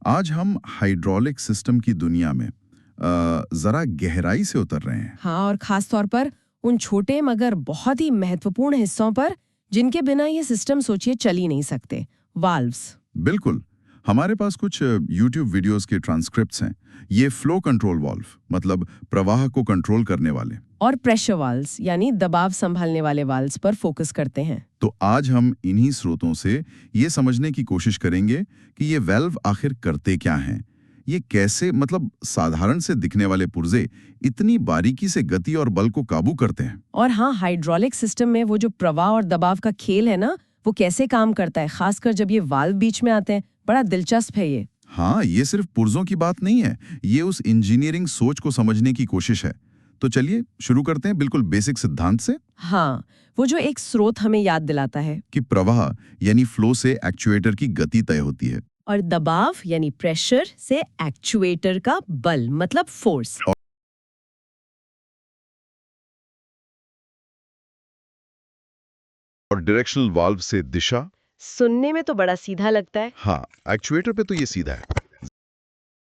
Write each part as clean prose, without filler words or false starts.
आज हम hydraulic system की दुनिया में जरा गहराई से उतर रहे हैं। हाँ, और खास तौर पर उन छोटे मगर बहुत ही महत्वपूर्ण हिस्सों पर जिनके बिना ये सिस्टम सोचिए चल ही नहीं सकते, वाल्व्स। बिल्कुल। हमारे पास कुछ YouTube वीडियोस के ट्रांसक्रिप्ट्स हैं। ये फ्लो कंट्रोल वाल्व मतलब प्रवाह को कंट्रोल करने वाले, और प्रेशर वाल्व्स यानी दबाव संभालने वाले वाल्व्स पर फोकस करते हैं। तो आज हम इन्हीं स्रोतों से ये समझने की कोशिश करेंगे कि ये वाल्व आखिर करते क्या हैं। ये कैसे मतलब साधारण से दिखने वाले पुर्जे इतनी बारीकी से गति और बल को काबू करते हैं। और हाँ, हाइड्रोलिक सिस्टम में वो जो प्रवाह और दबाव का खेल है ना, वो कैसे काम करता है, खासकर जब ये वाल्व बीच में आते हैं। बड़ा दिलचस्प है ये। हाँ, ये सिर्फ पुर्जों की बात नहीं है, ये उस इंजीनियरिंग सोच को समझने की कोशिश है। तो चलिए शुरू करते हैं बिल्कुल बेसिक सिद्धांत से। हाँ, वो जो एक स्रोत हमें याद दिलाता है कि प्रवाह यानी फ्लो से एक्चुएटर की गति तय होती है और दबाव यानी प्रेशर से एक्चुएटर का बल मतलब फोर्स। और डायरेक्शनल वाल्व से दिशा। सुनने में तो बड़ा सीधा लगता है। हाँ, एक्चुएटर पे तो ये सीधा है।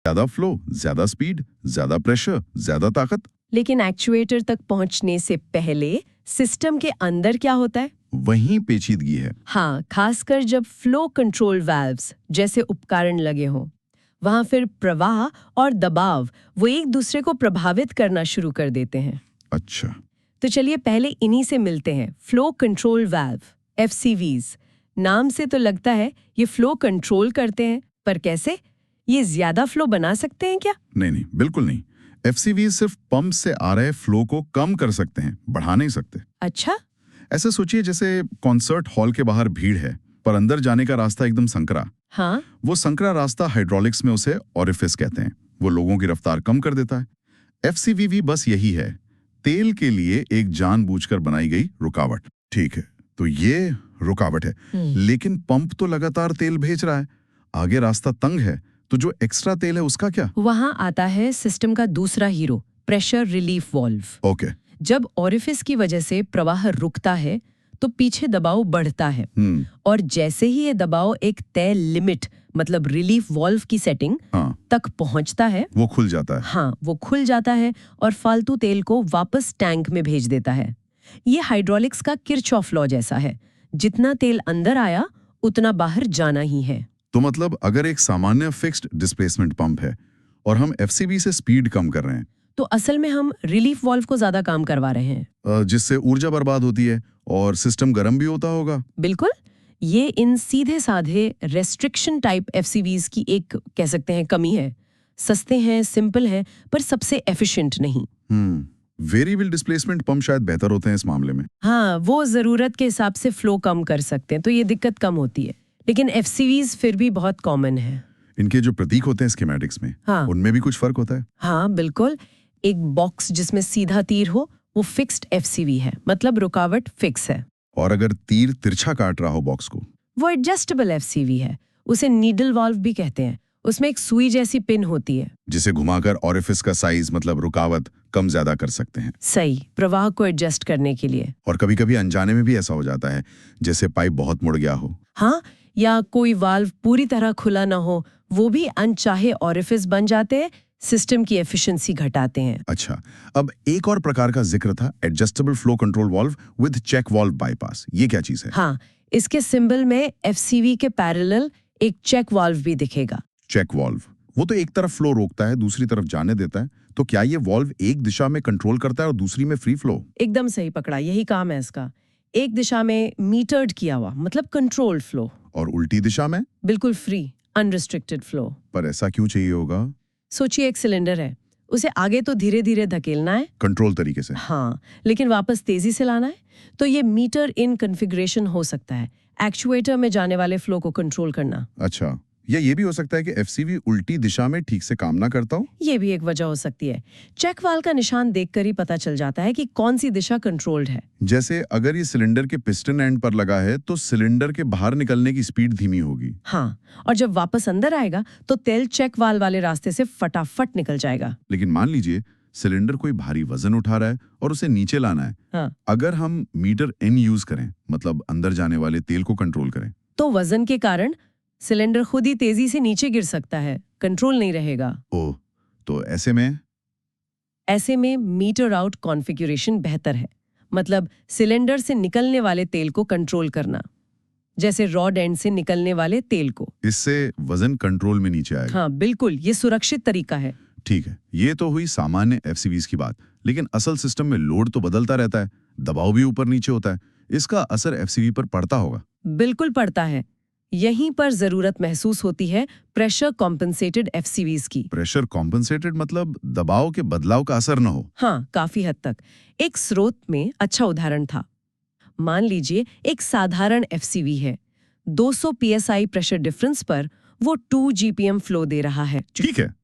ज्यादा फ्लो, ज्यादा स्पीड, ज्यादा प्रेशर, ज्यादा ताकत। लेकिन एक्चुएटर तक पहुंचने से पहले सिस्टम के अंदर क्या होता है? वहीं पेचीदगी है। हाँ, खासकर जब फ्लो कंट्रोल वाल्व्स जैसे उपकरण लगे हों, वहां फिर प्रवाह और दबाव वो एक दूसरे को प्रभावित करना शुरू कर देते हैं। अच्छा, तो चलिए पहले इन्हीं से मिलते हैं। Flow control valve, FCVs। नाम से तो लगता है ये फ्लो कंट्रोल करते हैं, पर कैसे? ये ज्यादा फ्लो बना सकते हैं क्या? नहीं, बिल्कुल नहीं। FCV सिर्फ पंप से आ रहे फ्लो को कम कर सकते हैं, बढ़ा नहीं सकते। अच्छा, ऐसे सोचिए जैसे कॉन्सर्ट हॉल के बाहर भीड़ है, पर अंदर जाने का रास्ता एकदम संकरा। हाँ, वो संकरा रास्ता हाइड्रोलिक्स में उसे ओरिफिस कहते हैं। वो लोगों की रफ्तार कम कर देता है। FCV बस यही है, तेल के लिए एक जानबूझकर बनाई गई रुकावट। ठीक है, तो ये रुकावट है, लेकिन पंप तो लगातार तेल भेज रहा है। आगे रास्ता तंग है, तो जो एक्स्ट्रा तेल है उसका क्या? वहां आता है सिस्टम का दूसरा hero, pressure relief valve. Okay. जब ओरिफिस की वजह से प्रवाह रुकता है तो पीछे दबाव बढ़ता है, और जैसे ही ये दबाव एक तय लिमिट मतलब रिलीफ वाल्व की सेटिंग तक पहुंचता है, वो खुल जाता है। हाँ, वो खुल जाता है और फालतू तेल को वापस टैंक में भेज देता है। ये हाइड्रोलिक्स का किरचॉफ लॉ जैसा है, जितना तेल अंदर आया उतना बाहर जाना ही है। तो मतलब अगर एक सामान्य फिक्स्ड डिस्प्लेसमेंट पंप है और हम FCV से स्पीड कम कर रहे हैं, तो असल में हम रिलीफ वाल्व को ज्यादा काम करवा रहे हैं, जिससे ऊर्जा बर्बाद होती है और सिस्टम गर्म भी होता होगा। बिल्कुल। ये इन सीधे साधे रेस्ट्रिक्शन टाइप FCVs की एक कह सकते हैं कमी है। सस्ते हैं, सिंपल हैं, पर सबसे एफिशिएंट नहीं। वेरिएबल डिस्प्लेसमेंट पंप शायद बेहतर होते हैं इस मामले में। हाँ, वो जरूरत के हिसाब से फ्लो कम कर सकते हैं, तो ये दिक्कत कम होती है। लेकिन FCVs फिर भी बहुत कॉमन है। इनके जो प्रतीक होते हैं स्कीमेटिक्स में, हाँ, उनमें भी कुछ फर्क होता है। हाँ, बिल्कुल। एक बॉक्स जिसमें सीधा तीर हो वो फिक्स्ड FCV है, मतलब रुकावट फिक्स है। और अगर तीर तिरछा काट रहा हो बॉक्स को, वो एडजस्टेबल FCV है, उसे नीडल वाल्व भी कहते हैं। उसमें एक सुई जैसी पिन होती है जिसे घुमाकर ओरिफिस का साइज मतलब रुकावट कम ज्यादा कर सकते हैं। सही, प्रवाह को एडजस्ट करने के लिए। और कभी कभी अनजाने में भी ऐसा हो जाता है, जैसे पाइप बहुत मुड़ गया हो। हाँ, या कोई वाल्व पूरी तरह खुला ना हो, वो भी अनचाहे ओरिफिस बन जाते हैं, सिस्टम की एफिशिएंसी घटाते हैं। अच्छा, अब एक और प्रकार का जिक्र था, adjustable flow control valve with check valve bypass. ये क्या चीज है? हाँ, इसके सिंबल में FCV के पैरेलल एक चेक वाल्व भी दिखेगा। चेक वाल्व, वो तो एक तरफ फ्लो रोकता है, दूसरी तरफ जाने देता है। तो क्या ये वाल्व एक दिशा में कंट्रोल करता है और दूसरी में फ्री फ्लो? एकदम सही पकड़ा, यही काम है इसका। एक दिशा में मीटर्ड किया हुआ मतलब कंट्रोल्ड फ्लो, और उल्टी दिशा में बिल्कुल फ्री अनरिस्ट्रिक्टेड फ्लो। पर ऐसा क्यों चाहिए होगा? सोचिए एक सिलेंडर है, उसे आगे तो धीरे धीरे धकेलना है, कंट्रोल तरीके से। हाँ, लेकिन वापस तेजी से लाना है, तो ये मीटर इन कॉन्फ़िगरेशन हो सकता है, एक्चुएटर में जाने वाले फ्लो को कंट्रोल करना। अच्छा, या ये भी हो सकता है कि FCV उल्टी दिशा में ठीक से काम ना करता हो? ये भी एक वजह हो सकती है। चेक वाल्व का निशान देखकर ही पता चल जाता है कि कौन सी दिशा कंट्रोल्ड है। जैसे अगर ये सिलेंडर के पिस्टन एंड पर लगा है तो सिलेंडर के बाहर निकलने की स्पीड धीमी होगी। हाँ, और जब वापस अंदर आएगा तो तेल चेक वाल्व वाले रास्ते से फटाफट निकल जाएगा। लेकिन मान लीजिए सिलेंडर कोई भारी वजन उठा रहा है और उसे नीचे लाना है। हाँ, अगर हम मीटर N यूज करें, मतलब अंदर जाने वाले तेल को कंट्रोल करें, तो वजन के कारण सिलेंडर खुद ही तेजी से नीचे गिर सकता है, कंट्रोल नहीं रहेगा। ओह, तो ऐसे में मीटर आउट कॉन्फ़िगरेशन बेहतर है। मतलब सिलेंडर से निकलने वाले तेल को कंट्रोल करना, जैसे रॉड एंड से निकलने वाले तेल को। इससे वजन कंट्रोल में नीचे आएगा। हाँ बिल्कुल, ये सुरक्षित तरीका है। ठीक है, ये तो हुई सामान्य एफसीवीज की बात, लेकिन असल सिस्टम में लोड तो बदलता रहता है, दबाव भी ऊपर नीचे होता है। इसका असर एफसीवी पर पड़ता होगा। बिल्कुल पड़ता है। यहीं पर जरूरत महसूस होती है प्रेशर कॉम्पनसेटेड एफसीवीज की। प्रेशर कॉम्पनसेटेड मतलब दबाव के बदलाव का असर न हो। हाँ, काफी हद तक। एक स्रोत में अच्छा उदाहरण था। मान लीजिए एक साधारण एफसीवी है, 200 psi प्रेशर डिफरेंस पर वो 2 GPM फ्लो दे रहा है। ठीक है।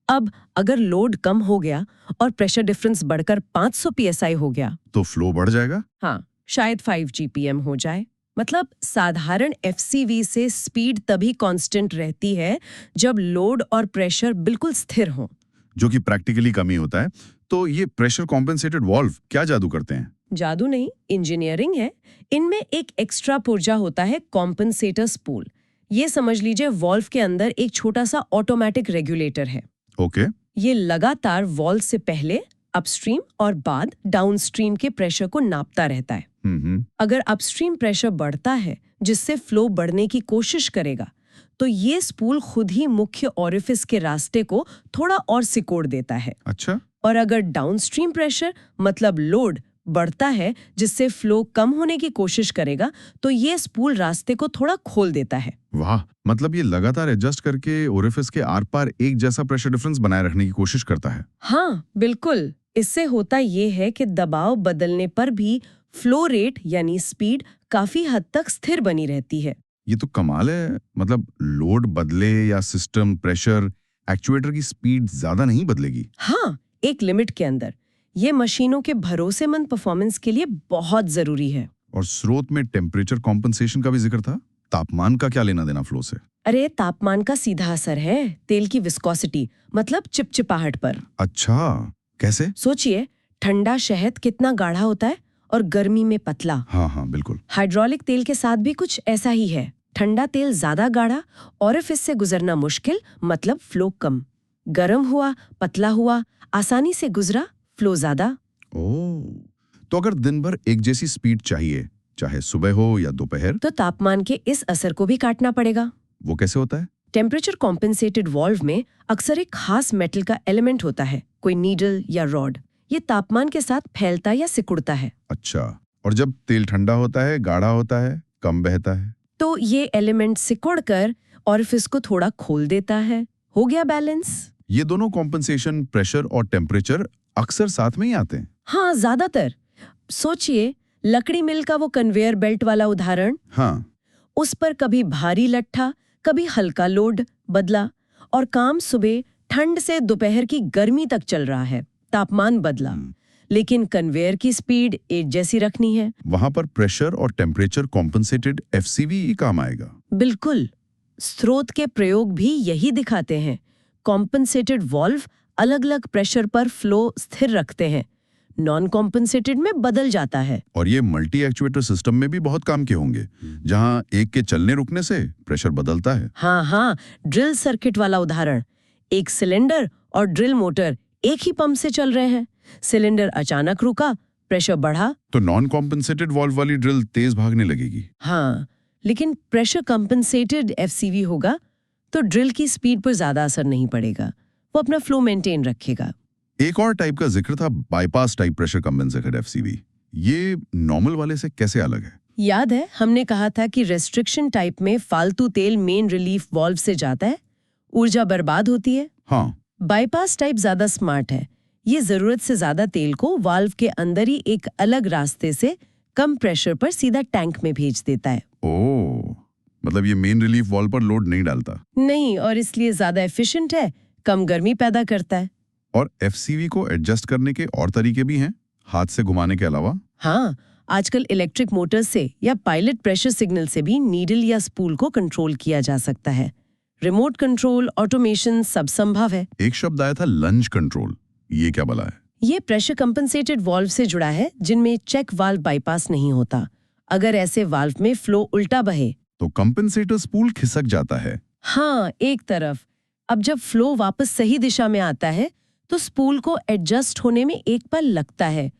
अब अगर लोड कम हो गया और प्रेशर डिफरेंस बढ़कर 500 psi हो गया तो फ्लो बढ़ जाएगा। हाँ, शायद 5 GPM हो जाए। मतलब साधारण एफसीवी से स्पीड तभी कांस्टेंट रहती है जब लोड और प्रेशर बिल्कुल स्थिर हो, जो कि प्रैक्टिकली कम ही होता है। तो ये प्रेशर कॉम्पनसेटेड वॉल्व क्या जादू करते हैं? जादू नहीं, इंजीनियरिंग है। इनमें एक एक्स्ट्रा पुर्जा होता है, कॉम्पनसेटर स्पूल। ये समझ लीजिए वॉल्व के अंदर एक छोटा सा ऑटोमेटिक रेगुलेटर है। ओके। ये लगातार वॉल्व से पहले अपस्ट्रीम और बाद डाउनस्ट्रीम के प्रेशर को नापता रहता है। अगर अपस्ट्रीम प्रेशर बढ़ता है जिससे फ्लो बढ़ने की कोशिश करेगा, तो ये स्पूल खुद ही मुख्य ओरिफिस के रास्ते को थोड़ा और सिकोड़ देता है। अच्छा। और अगर डाउनस्ट्रीम प्रेशर मतलब लोड बढ़ता है जिससे फ्लो कम होने की कोशिश करेगा, तो ये स्पूल रास्ते को थोड़ा खोल देता है। वाह, मतलब ये लगातार एडजस्ट करके ओरिफिस के आर पार एक जैसा प्रेशर डिफरेंस बनाए रखने की कोशिश करता है। हाँ बिल्कुल। इससे होता ये है कि दबाव बदलने पर भी फ्लो रेट यानी स्पीड काफी हद तक स्थिर बनी रहती है। ये तो कमाल है। मतलब लोड बदले या सिस्टम प्रेशर, एक्चुएटर की स्पीड ज्यादा नहीं बदलेगी। हाँ, एक लिमिट के अंदर। ये मशीनों के भरोसेमंद परफॉर्मेंस के लिए बहुत जरूरी है। और स्रोत में टेम्परेचर कॉम्पनसेशन का भी जिक्र था। तापमान का क्या लेना देना फ्लो से? अरे तापमान का सीधा असर है तेल की विस्कोसिटी मतलब चिपचिपाहट पर। अच्छा, कैसे? सोचिए, ठंडा शहद कितना गाढ़ा होता है और गर्मी में पतला। हाँ हाँ बिल्कुल। हाइड्रोलिक तेल के साथ भी कुछ ऐसा ही है। ठंडा तेल ज्यादा गाढ़ा, ओरिफिस से गुजरना मुश्किल, मतलब फ्लो कम। गर्म हुआ, पतला हुआ, आसानी से गुजरा, फ्लो ज्यादा। ओह, तो अगर दिन भर एक जैसी स्पीड चाहिए, चाहे सुबह हो या दोपहर, तो तापमान के इस असर को भी काटना पड़ेगा। वो कैसे होता है? टेम्परेचर कॉम्पनसेटेड वॉल्व में अक्सर एक खास मेटल का एलिमेंट होता है, कोई नीडल या रॉड। ये तापमान के साथ फैलता या सिकुड़ता है। अच्छा, और जब तेल ठंडा होता है, गाढ़ा होता है, कम बहता है, तो ये एलिमेंट सिकुड़कर ओरिफिस को थोड़ा खोल देता है। हो गया बैलेंस। ये दोनों कॉम्पनसेशन, प्रेशर और टेम्परेचर अक्सर साथ में ही आते हैं। हाँ, ज्यादातर। सोचिए, लकड़ी मिल का वो कन्वेयर बेल्ट वाला उदाहरण। हाँ। उस पर कभी भारी लट्ठा, कभी हल्का लोड बदला, और काम सुबह ठंड से दोपहर की गर्मी तक चल रहा है। तापमान बदला, लेकिन कन्वेयर की स्पीड एक जैसी रखनी है। वहां पर प्रेशर और टेम्परेचर कॉम्पनसेटेड एफसीवी ही काम आएगा। बिल्कुल। स्रोत के प्रयोग भी यही दिखाते हैं। कॉम्पनसेटेड वॉल्व अलग-अलग प्रेशर पर फ्लो स्थिर रखते हैं, नॉन कॉम्पनसेटेड में बदल जाता है। और ये मल्टी एक्चुएटर सिस्टम में भी बहुत काम के होंगे, जहां एक के चलने रुकने से प्रेशर बदलता है। हाँ, ड्रिल सर्किट वाला उदाहरण। एक सिलेंडर और ड्रिल मोटर एक ही पंप से चल रहे हैं। सिलेंडर अचानक रुका, प्रेशर बढ़ा, तो नॉन कॉम्पनसेटेड वॉल्व वाली ड्रिल तेज भागने लगेगी। हाँ, लेकिन प्रेशर कॉम्पनसेटेड एफसीवी होगा तो ड्रिल की स्पीड पर ज्यादा असर नहीं पड़ेगा, वो अपना फ्लो मेंटेन रखेगा। एक और टाइप का जिक्र था, bypass type pressure compensated FCV. ये नॉर्मल वाले से कैसे अलग है? याद है हमने कहा था कि रेस्ट्रिक्शन टाइप में फालतू तेल मेन रिलीफ वाल्व से जाता है, ऊर्जा बर्बाद होती है। हाँ। बाईपास टाइप ज्यादा स्मार्ट है। ये जरूरत से ज्यादा तेल को वाल्व के अंदर ही एक अलग रास्ते से कम प्रेशर पर सीधा टैंक में भेज देता है। ओह, मतलब ये मेन रिलीफ वाल्व पर लोड नहीं डालता? नहीं, और इसलिए ज्यादा एफिशिएंट है, कम गर्मी पैदा करता है। और एफसीवी को एडजस्ट करने के और तरीके भी हैं, हाथ से घुमाने के अलावा? हाँ, आजकल इलेक्ट्रिक मोटर्स से या पायलट प्रेशर सिग्नल से भी नीडल या स्पूल को कंट्रोल किया जा सकता है। रिमोट कंट्रोल, ऑटोमेशन सब संभव है। एक शब्द आया था, लंज कंट्रोल। ये क्या भला है? ये प्रेशर कंपनसेटेड वाल्व से जुड़ा है जिनमें चेक वाल्व बाईपास नहीं होता। अगर ऐसे वाल्व में फ्लो उल्टा बहे तो कंपेंसेटर स्पूल खिसक जाता है। हाँ, एक तरफ। अब जब फ्लो वापस सही दिशा में आता है तो स्पूल को एडजस्ट होने में एक पल लगता है।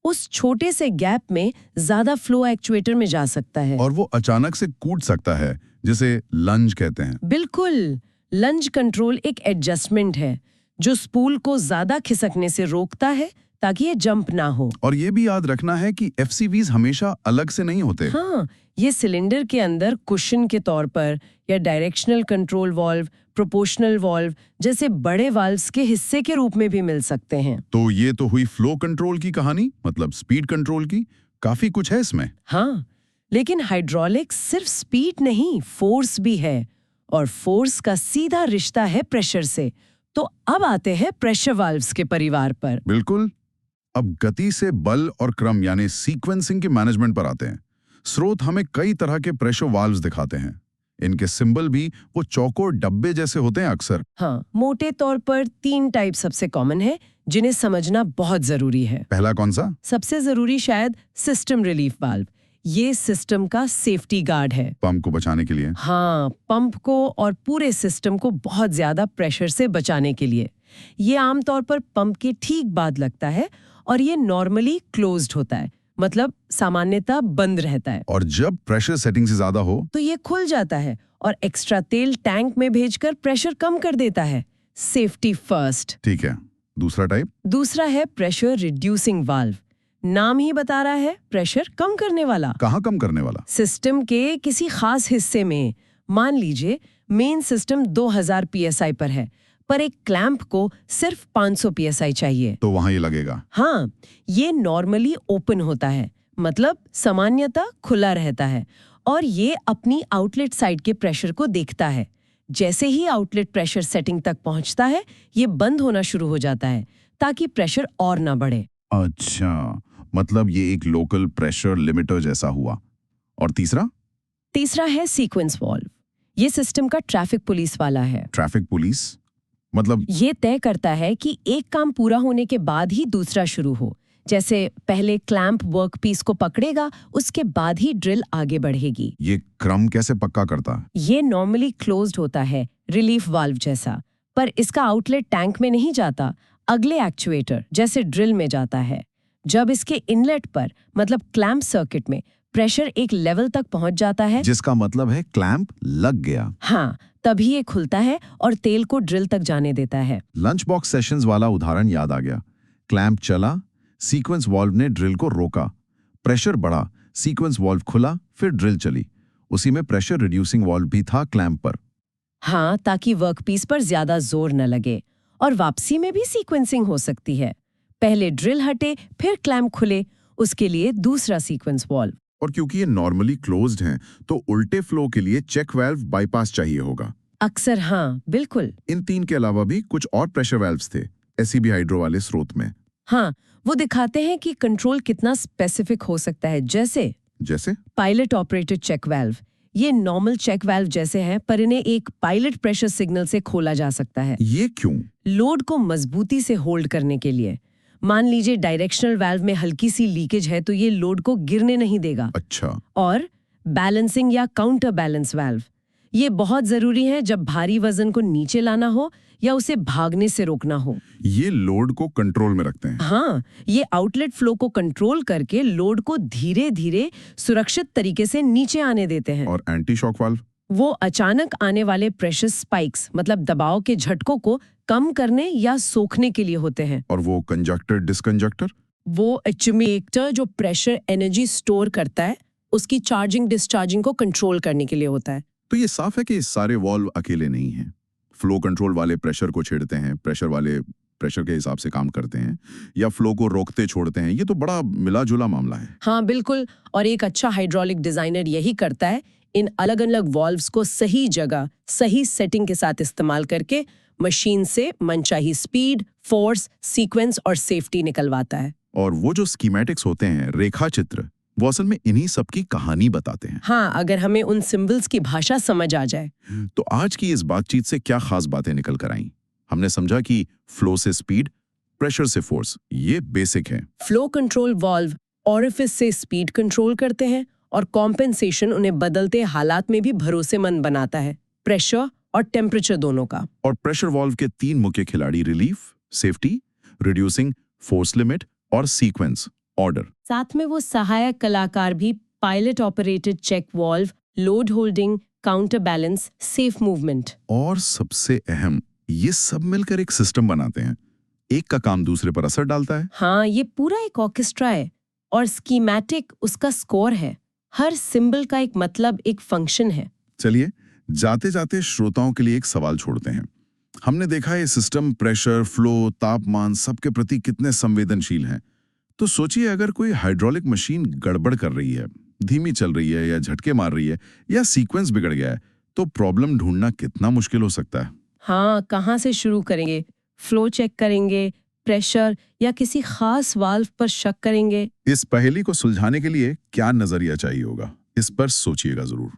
उस छोटे से गैप में ज्यादा फ्लो एक्चुएटर में जा सकता है और वो अचानक से कूद सकता है, जिसे लंज कहते हैं। बिल्कुल। लंज कंट्रोल एक एडजस्टमेंट है जो स्पूल को ज्यादा खिसकने से रोकता है ताकि ये जंप ना हो। और ये भी याद रखना है कि एफसीवीज हमेशा अलग से नहीं होते। हाँ, ये सिलेंडर के अंदर कुशन के तौर पर या directional control valve, proportional valve जैसे बड़े वाल्व्स के हिस्से के रूप में भी मिल सकते हैं। तो ये तो हुई फ्लो कंट्रोल की कहानी, मतलब स्पीड कंट्रोल की। काफी कुछ है इसमें। हाँ, लेकिन हाइड्रोलिक्स सिर्फ स्पीड नहीं, फोर्स भी है, और फोर्स का सीधा रिश्ता है प्रेशर से। तो अब आते हैं प्रेशर वाल्व्स के परिवार पर। बिल्कुल। अब गति से बल और क्रम यानी सीक्वेंसिंग के मैनेजमेंट पर आते हैं। स्रोत हमें कई तरह के प्रेशर वाल्व्स दिखाते हैं। इनके सिंबल भी वो चौकोर डब्बे जैसे होते हैं अक्सर। हाँ, मोटे तौर पर 3 टाइप सबसे कॉमन है जिन्हें समझना बहुत जरूरी है। पहला कौन सा? सबसे जरूरी शायद सिस्टम रिलीफ वाल्व। ये सिस्टम का सेफ्टी गार्ड है। पंप को बचाने के लिए। हाँ, पंप को और पूरे सिस्टम को बहुत ज्यादा प्रेशर से बचाने के लिए। ये आमतौर पर पंप के ठीक बाद लगता है और ये नॉर्मली क्लोज्ड होता है, मतलब सामान्यतः बंद रहता है। और जब प्रेशर सेटिंग से ज्यादा हो तो ये खुल जाता है और एक्स्ट्रा तेल टैंक में भेजकर प्रेशर कम कर देता है। Safety first. ठीक है। दूसरा टाइप? दूसरा है प्रेशर रिड्यूसिंग वाल्व। नाम ही बता रहा है, प्रेशर कम करने वाला। कहाँ कम करने वाला? सिस्टम के किसी खास हिस्से में। मान लीजिए मेन सिस्टम 2000 psi पर है, पर एक क्लैंप को सिर्फ 500 psi चाहिए। तो वहां ये लगेगा। हाँ, ये नॉर्मली ओपन होता है, मतलब सामान्यतः खुला रहता है, और ये अपनी आउटलेट साइड के प्रेशर को देखता है। जैसे ही आउटलेट प्रेशर सेटिंग तक पहुंचता है, ये बंद होना शुरू हो जाता है ताकि प्रेशर और ना बढ़े। अच्छा, मतलब ये एक लोकल प्रेशर लिमिटर जैसा हुआ। और तीसरा? तीसरा है सीक्वेंस वाल्व। ये सिस्टम का ट्रैफिक पुलिस वाला है। ट्रैफिक पुलिस मतलब? ये तय करता है कि एक काम पूरा होने के बाद ही दूसरा शुरू हो। जैसे पहले क्लैंप वर्कपीस को पकड़ेगा, उसके बाद ही ड्रिल आगे बढ़ेगी। ये क्रम कैसे पक्का करता? ये नॉर्मली क्लोज्ड होता है, रिलीफ वाल्व जैसा, पर इसका आउटलेट टैंक में नहीं जाता, अगले एक्चुएटर जैसे ड्रिल में जाता है। जब इसके इनलेट पर, मतलब क्लैंप सर्किट में, प्रेशर एक लेवल तक पहुंच जाता है, जिसका मतलब है क्लैंप लग गया। हाँ, तभी ये खुलता है और तेल को ड्रिल तक जाने देता है। लंच बॉक्स सेशंस वाला उदाहरण याद आ गया। क्लैंप चला, सीक्वेंस वाल्व ने ड्रिल को रोका, प्रेशर बढ़ा, सीक्वेंस वाल्व खुला, फिर ड्रिल चली। उसी में प्रेशर रिड्यूसिंग वाल्व भी था क्लैंप पर। हाँ, ताकि वर्कपीस पर ज्यादा जोर न लगे। और वापसी में भी सीक्वेंसिंग हो सकती है। पहले ड्रिल हटे, फिर क्लैंप खुले, उसके लिए दूसरा सीक्वेंस वाल्व। और क्योंकि ये नॉर्मली क्लोज्ड हैं, तो उल्टे फ्लो के लिए चेक वाल्व बाईपास चाहिए होगा। अक्सर हाँ, बिल्कुल। इन 3 के अलावा भी कुछ और प्रेशर वाल्व्स थे एससीबी हाइड्रो वाले स्रोत में। हाँ, वो दिखाते हैं कि कंट्रोल कितना स्पेसिफिक हो सकता है। जैसे पायलट ऑपरेटेड चेक वाल्व। ये नॉर्मल चेक वाल्व जैसे हैं, पर इन्हें एक पायलट प्रेशर सिग्नल से खोला जा सकता है। ये क्यों? लोड को मजबूती से होल्ड करने के लिए। मान लीजिए डायरेक्शनल वाल्व में हल्की सी लीकेज है, तो ये लोड को गिरने नहीं देगा। अच्छा। और बैलेंसिंग या काउंटर बैलेंस वाल्व, ये बहुत जरूरी है जब भारी वजन को नीचे लाना हो या उसे भागने से रोकना हो। ये लोड को कंट्रोल में रखते हैं। हाँ, ये आउटलेट फ्लो को कंट्रोल करके लोड को धीरे धीरे सुरक्षित तरीके से नीचे आने देते हैं। और एंटी शॉक वाल्व? वो अचानक आने वाले प्रेशर स्पाइक्स, मतलब दबाव के झटकों को कम करने या सोखने के लिए होते हैं। और वो कंजक्टर डिसकंजक्टर? वो एक्चुएटर जो प्रेशर एनर्जी स्टोर करता है, उसकी चार्जिंग डिस्चार्जिंग को कंट्रोल करने के लिए होता है। तो ये साफ है कि सारे वाल्व अकेले नहीं हैं। फ्लो कंट्रोल वाले प्रेशर को छेड़ते हैं, प्रेशर वाले प्रेशर के हिसाब से काम करते हैं, या फ्लो को रोकते छोड़ते हैं। ये तो बड़ा मिला जुला मामला है। हाँ, बिल्कुल। और एक अच्छा हाइड्रोलिक डिजाइनर यही करता है, इन अलग अलग वाल्व्स को सही जगह, सही सेटिंग के साथ इस्तेमाल करके मशीन से मनचाही स्पीड, फोर्स, सीक्वेंस और सेफ्टी निकलवाता है। और वो जो स्कीमेटिक्स होते हैं, रेखा चित्र, वो असल में इन्हीं सब की कहानी बताते हैं। हाँ, अगर हमें उन सिंबल्स की भाषा समझ आ जाए। तो आज की इस बातचीत से क्या खास बातें निकल कर आईं? हमने समझा कि फ्लो से स्पीड, प्रेशर से फोर्स, ये बेसिक है। फ्लो कंट्रोल वाल्व ओरिफिस से स्पीड कंट्रोल करते हैं और कॉम्पेंसेशन उन्हें बदलते हालात में भी भरोसेमंद बनाता है, प्रेशर और टेम्परेचर दोनों का। और प्रेशर वॉल्व के 3 मुख्य खिलाड़ी relief, safety, reducing force limit और सीक्वेंस ऑर्डर। साथ में वो सहायक कलाकार भी pilot operated check valve, load holding, counter balance, safe movement. और सबसे अहम, ये सब मिलकर एक सिस्टम बनाते हैं। एक का काम दूसरे पर असर डालता है। हाँ, ये पूरा एक ऑर्केस्ट्रा है और स्कीमैटिक उसका स्कोर है। हर सिंबल का एक मतलब, एक फंक्शन है। चलिए जाते जाते श्रोताओं के लिए एक सवाल छोड़ते हैं। हमने देखा ये सिस्टम प्रेशर, फ्लो, तापमान सबके प्रति कितने संवेदनशील हैं। तो सोचिए अगर कोई हाइड्रोलिक मशीन गड़बड़ कर रही है, धीमी चल रही है या झटके मार रही है या सीक्वेंस बिगड़ गया है, तो प्रॉब्लम ढूंढना कितना मुश्किल हो सकता है। हाँ, कहाँ से शुरू करेंगे? फ्लो चेक करेंगे, प्रेशर या किसी खास वाल्व पर शक करेंगे? इस पहेली को सुलझाने के लिए क्या नजरिया चाहिए होगा, इस पर सोचिएगा जरूर।